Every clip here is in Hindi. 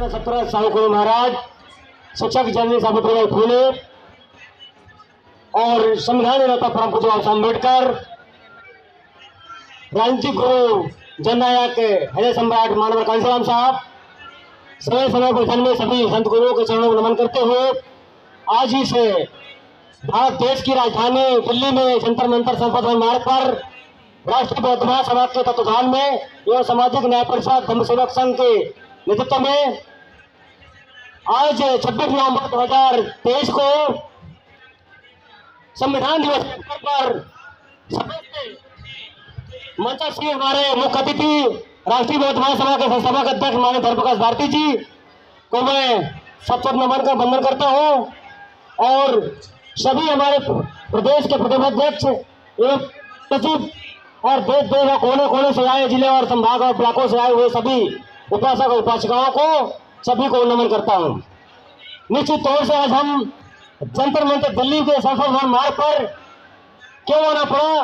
सत्रह साहू महाराज, शिक्षक जननी सावित्रीबाई फुले और संविधान निर्माता परम पूज्य बाबा साहब अम्बेडकर, राजनीतिक गुरु जननायक हृदय सम्राट मानवर कांसीराम साहब, समय समय पर जन्मे सभी संत गुरुओं के चरणों में नमन करते हुए आज ही से भारत देश की राजधानी दिल्ली में जंतर मंतर संसद भवन मार्ग पर राष्ट्रीय बौद्ध महासभा के तत्वाधान में एवं सामाजिक न्याय परिषद धम्म सेवक संघ के नेतृत्व में आज 26 नवंबर 2023 को संविधान दिवस पर मंचासीन हमारे मुख्य अतिथि राष्ट्रीय बौद्ध महासभा के संस्थापक अध्यक्ष माननीय धर्मप्रकाश भारती जी को मैं सबसे नमन कर वंदन करता हूं और सभी हमारे प्रदेश के प्रदेशाध्यक्ष एवं सचिव और देश देश कोने कोने से आए जिले और संभाग और ब्लॉकों से आए हुए सभी उपासक और उपासिकाओं को सभी को नमन करता हूं। निश्चित तौर से आज हम जंतर मंतर दिल्ली के संसद भवन मार्ग पर क्यों आना पड़ा,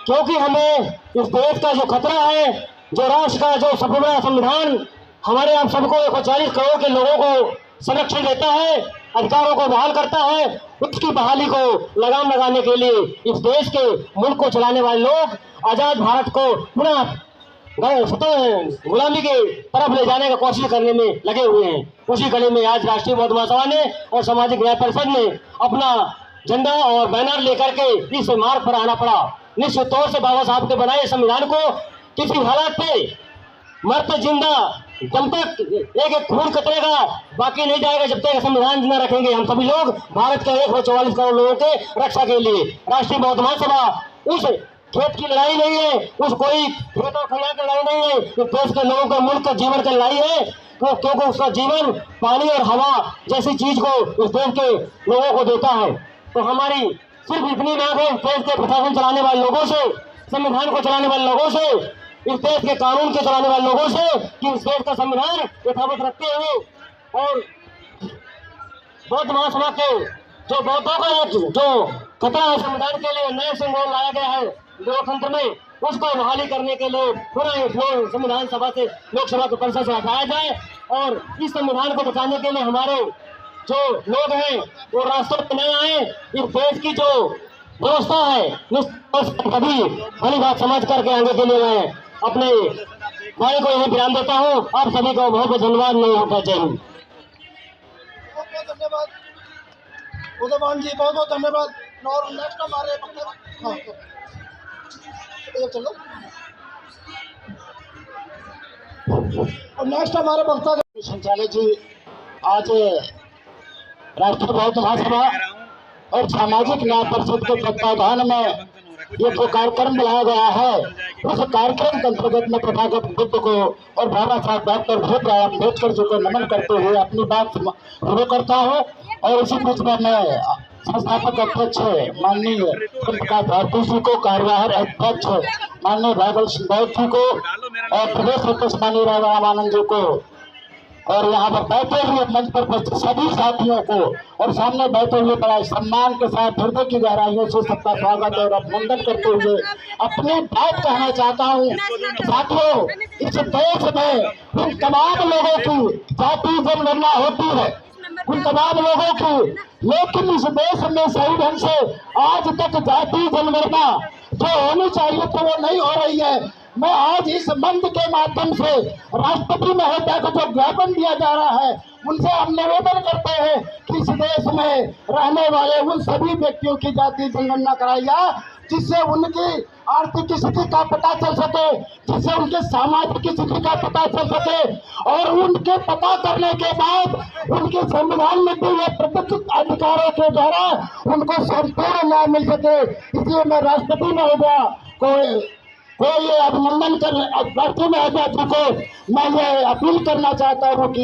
क्योंकि हमें इस देश का जो खतरा है, जो राष्ट्र का जो सबसे बड़ा संविधान हमारे आप सबको 140 करोड़ के लोगों को संरक्षण देता है, अधिकारों को बहाल करता है, उसकी बहाली को लगाम लगाने के लिए इस देश के मुल्क को चलाने वाले लोग आजाद भारत को पुनः गुलामी के तरफ ले जाने का कोशिश करने में लगे हुए हैं। उसी कड़ी में आज राष्ट्रीय बौद्ध महासभा ने और सामाजिक न्याय परिषद ने अपना झंडा और बैनर लेकर के इस मार्ग पर आना पड़ा। निश्चित तौर से बाबा साहब के बनाए संविधान को किसी हालात पे मरते जिंदा जब तक एक एक खून कतरेगा बाकी नहीं जाएगा जब तक संविधान जिंदा रखेंगे हम सभी लोग भारत के 144 करोड़ लोगों के रक्षा के लिए। राष्ट्रीय बौद्ध महासभा उस खेत की लड़ाई नहीं है, उस कोई खेत और खलिहान की लड़ाई नहीं है, तो देश के लोगों के मुल्क का जीवन की लड़ाई है, क्योंकि उसका जीवन पानी और हवा जैसी चीज को इस देश के लोगों को देता है। तो हमारी सिर्फ इतनी मांग है देश के प्रशासन चलाने वाले लोगों से, संविधान को चलाने वाले लोगों से, इस देश के कानून के चलाने वाले लोगों से कि इस देश का संविधान यथावत रखते हुए और बौद्ध महासभा के जो बौद्धों का जो खतरा है संविधान के लिए नए सिंबल लाया गया है लोकतंत्र में, उसको बहाली करने के लिए पुनः संविधान सभा से लोकसभा के परिसर से हटाया जाए और इस संविधान को बचाने के लिए हमारे जो लोग हैं वो रास्तों में नहीं आए। इस देश की जो व्यवस्था है कभी भली बात समझ करके आगे के लिए मैं अपने भाई को यही विराम देता हूँ। आप सभी को बहुत बहुत धन्यवाद। नहीं होता जय हिंद। धन्यवाद उदयमान जी, बहुत बहुत धन्यवाद। और नेक्स्ट हमारे चलो और नेक्स्ट हमारे वक्ता संचालक जी आज राष्ट्रीय बौद्ध महासभा और सामाजिक न्याय परिषद के तत्वाधान में ये जो कार्यक्रम बुलाया गया है उस कार्यक्रम के अंतर्गत में तथागत बुद्ध को और बाबा साहब डॉक्टर भीमराव अम्बेडकर जी को नमन करते हुए अपनी बात शुरू करता हूँ। और इसी बीच में मैं संस्थापक अध्यक्ष माननीय प्रकाश भारती जी को, कार्यवाहक अध्यक्ष माननीय बादल सिंह जी को और प्रदेश अध्यक्ष माननीय रामानंद जी को और यहाँ पर बैठे हुए मंच पर उपस्थित सभी साथियों को और सामने बैठे हुए बड़ा सम्मान के साथ हृदय की गहराइयों से सबका स्वागत और अभिनंदन करते हुए अपनी बात कहना चाहता हूँ। साथियों, इस देश में उन तमाम लोगों की जाति जनगणना होती है, उन तमाम लोगों की, लेकिन इस देश में सही ढंग से आज तक जाति जनगणना जो होनी चाहिए तो वो नहीं हो रही है। मैं आज इस मंच के माध्यम से राष्ट्रपति महोदय को जो ज्ञापन दिया जा रहा है उनसे हम निवेदन करते हैं कि इस देश में रहने वाले उन सभी व्यक्तियों की जाति जनगणना कराई जाए जिससे उनकी आर्थिक स्थिति का पता चल सके, जिससे उनके सामाजिक स्थिति का पता चल सके और उनके पता करने के बाद उनके संविधान में दिए प्रदत्त अधिकारों के द्वारा उनको संपूर्ण न्याय मिल सके। इसलिए मैं राष्ट्रपति महोदय को ये अभिनंदन कर राष्ट्रीय महोदय जी को मैं ये अपील करना चाहता हूँ कि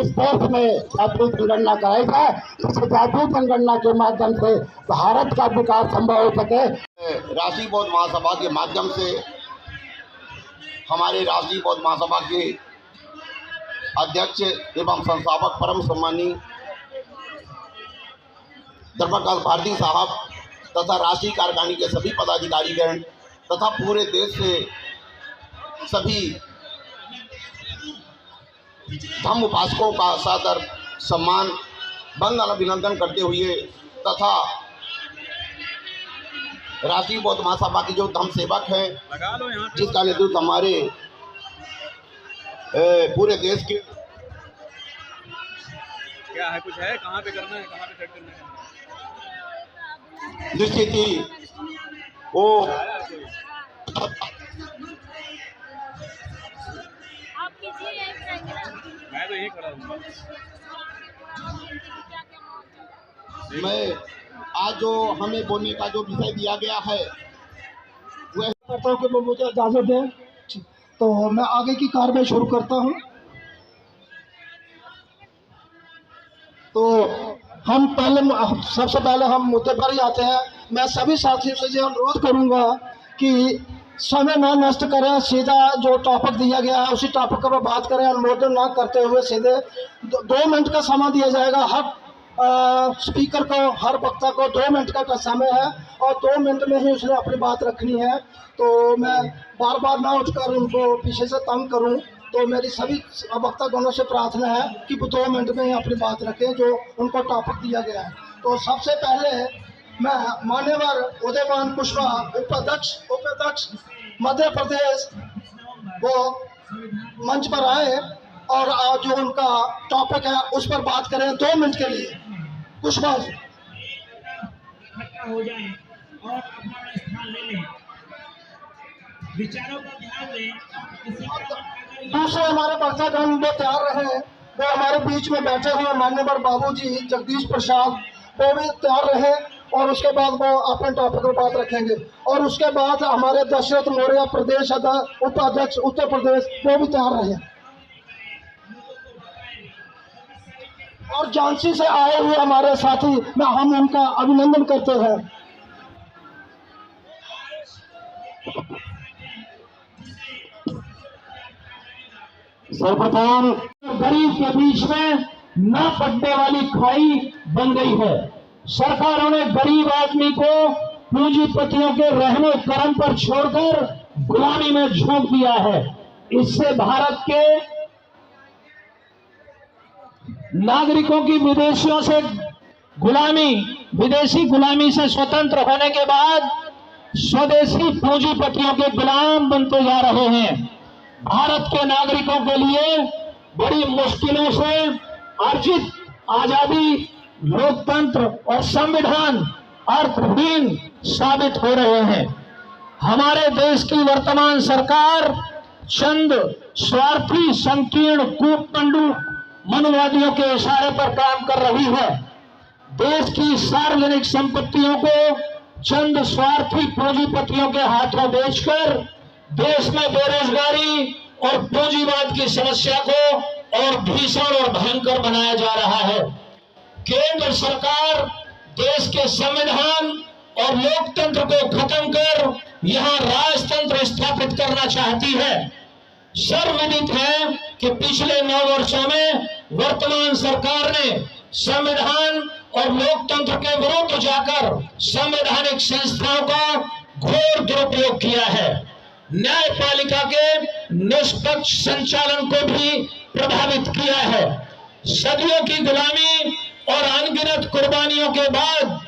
इस देश में जाति जनगणना कराई जाए जिससे जाति जनगणना के माध्यम से भारत का विकास संभव हो सके। राष्ट्रीय बौद्ध महासभा के माध्यम से हमारे राष्ट्रीय बौद्ध महासभा के अध्यक्ष एवं संस्थापक परम सम्मानीय धर्मप्रकाश भारती साहब तथा राष्ट्रीय कार्यकारिणी के सभी पदाधिकारीगण तथा पूरे देश से सभी धम्म उपासकों का सादर सम्मान वंदन अभिनंदन करते हुए तथा राष्ट्रीय बौद्ध महासभा के जो धम्म सेवक हैं, जिसका नेतृत्व हमारे पूरे देश के क्या है, कुछ है, कहाँ पे करना है, कहाँ पे सेट करना है, निश्चित ही वो मैं तो यही खड़ा हूँ। मैं आज जो हमें बोलने का जो विषय दिया गया है वह करता हूँ कि वो मुझे इजाज़त दें, तो मैं आगे की कार्रवाई शुरू करता हूँ। तो हम सबसे पहले हम मुद्दे पर ही आते हैं। मैं सभी साथियों से ये अनुरोध करूँगा कि समय ना नष्ट करें, सीधा जो टॉपिक दिया गया है उसी टॉपिक पर बात करें, अनुमोदन ना करते हुए सीधे 2 मिनट का समय दिया जाएगा। हर स्पीकर को, हर वक्ता को 2 मिनट का समय है और 2 मिनट में ही उसने अपनी बात रखनी है। तो मैं बार बार ना उठकर उनको पीछे से तंग करूं, तो मेरी सभी वक्तागणों से प्रार्थना है कि वो 2 मिनट में ही अपनी बात रखें जो उनको टॉपिक दिया गया है। तो सबसे पहले मैं मान्यवर उदयमान कुशवाहा उपाध्यक्ष मध्य प्रदेश वो मंच पर आए और जो उनका टॉपिक है उस पर बात करें 2 मिनट के लिए। कुशवाहा जी हो जाए और अपना स्थान ले लें, विचारों का ध्यान दें। दूसरे हमारे वक्तागण वो तैयार रहे, वो हमारे बीच में बैठे हुए मान्यवर बाबूजी जगदीश प्रसाद, वो भी तैयार रहे और उसके बाद वो अपने टॉपिक पर बात रखेंगे। और उसके बाद हमारे दशरथ मौर्य प्रदेश उपाध्यक्ष उत्तर प्रदेश, वो भी तैयार रहे। और झांसी से आए हुए हमारे साथी, मैं हम उनका अभिनंदन करते हैं। सर्वप्रथम गरीब के बीच में न पड़ने वाली खाई बन गई है। सरकारों ने गरीब आदमी को पूंजीपतियों के रहने कर्म पर छोड़कर गुलामी में झोंक दिया है। इससे भारत के नागरिकों की विदेशी गुलामी से स्वतंत्र होने के बाद स्वदेशी पूंजीपतियों के गुलाम बनते जा रहे हैं। भारत के नागरिकों के लिए बड़ी मुश्किलों से अर्जित आजादी, लोकतंत्र और संविधान अर्थहीन साबित हो रहे हैं। हमारे देश की वर्तमान सरकार चंद स्वार्थी, संकीर्ण, कूटमंडू मनुवादियों के इशारे पर काम कर रही है। देश की सार्वजनिक संपत्तियों को चंद स्वार्थी पूंजीपतियों के हाथों बेचकर देश में बेरोजगारी और पूंजीवाद की समस्या को और भीषण और भयंकर बनाया जा रहा है। केंद्र सरकार देश के संविधान और लोकतंत्र को खत्म कर यहां राजतंत्र स्थापित करना चाहती है। सर्वविदित है कि पिछले 9 वर्षों में वर्तमान सरकार ने संविधान और लोकतंत्र के विरुद्ध जाकर संवैधानिक संस्थाओं का घोर दुरुपयोग किया है। न्यायपालिका के निष्पक्ष संचालन को भी प्रभावित किया है। सदियों की गुलामी और अनगिनत कुर्बानियों के बाद